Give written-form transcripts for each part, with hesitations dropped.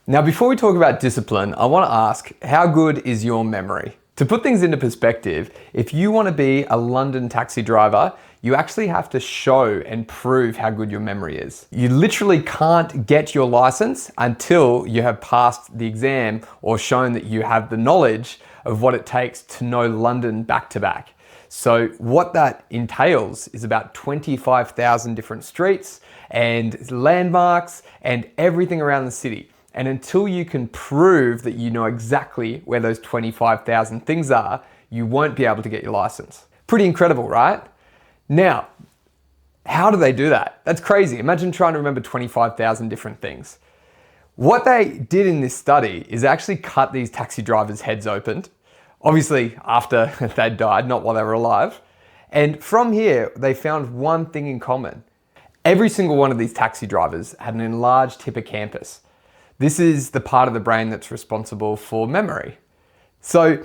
Now, before we talk about discipline, I want to ask, how good is your memory? To put things into perspective, if you want to be a London taxi driver, you actually have to show and prove how good your memory is. You literally can't get your license until you have passed the exam or shown that you have the knowledge of what it takes to know London back to back. So what that entails is about 25,000 different streets and landmarks and everything around the city. And until you can prove that you know exactly where those 25,000 things are, you won't be able to get your license. Pretty incredible, right? Now, how do they do that? That's crazy. Imagine trying to remember 25,000 different things. What they did in this study is actually cut these taxi drivers' heads open, obviously after they'd died, not while they were alive. And from here, they found one thing in common. Every single one of these taxi drivers had an enlarged hippocampus. This is the part of the brain that's responsible for memory. So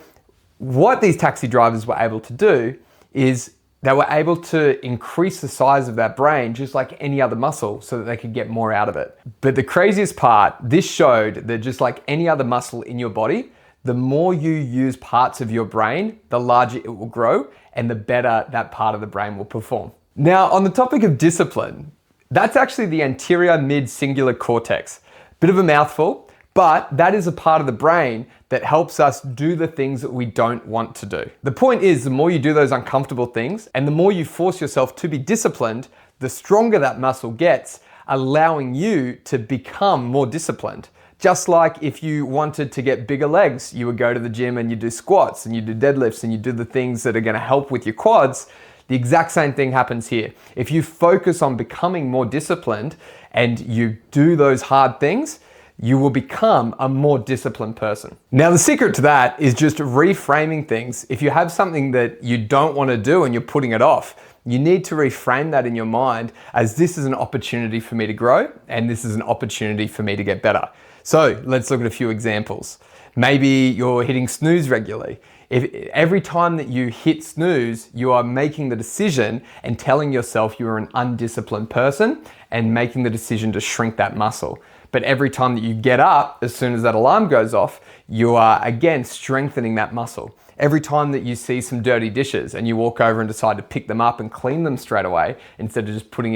what these taxi drivers were able to do is they were able to increase the size of that brain just like any other muscle so that they could get more out of it. But the craziest part, this showed that just like any other muscle in your body, the more you use parts of your brain, the larger it will grow and the better that part of the brain will perform. Now, on the topic of discipline, that's actually the anterior mid-cingulate cortex. Bit of a mouthful, but that is a part of the brain that helps us do the things that we don't want to do. The point is, the more you do those uncomfortable things and the more you force yourself to be disciplined, the stronger that muscle gets, allowing you to become more disciplined. Just like if you wanted to get bigger legs, you would go to the gym and you do squats and you do deadlifts and you do the things that are going to help with your quads. The exact same thing happens here. If you focus on becoming more disciplined and you do those hard things, you will become a more disciplined person. Now, the secret to that is just reframing things. If you have something that you don't want to do and you're putting it off, you need to reframe that in your mind as this is an opportunity for me to grow and this is an opportunity for me to get better. So let's look at a few examples. Maybe you're hitting snooze regularly. If every time that you hit snooze, you are making the decision and telling yourself you're an undisciplined person and making the decision to shrink that muscle. But every time that you get up, as soon as that alarm goes off, you are again strengthening that muscle. Every time that you see some dirty dishes and you walk over and decide to pick them up and clean them straight away, instead of just putting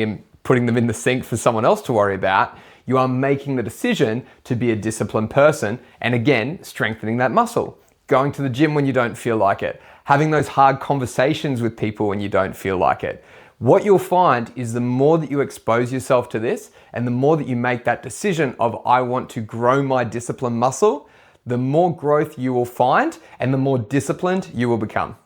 them in the sink for someone else to worry about, you are making the decision to be a disciplined person and again, strengthening that muscle. Going to the gym when you don't feel like it, having those hard conversations with people when you don't feel like it. What you'll find is the more that you expose yourself to this and the more that you make that decision of I want to grow my discipline muscle, the more growth you will find and the more disciplined you will become.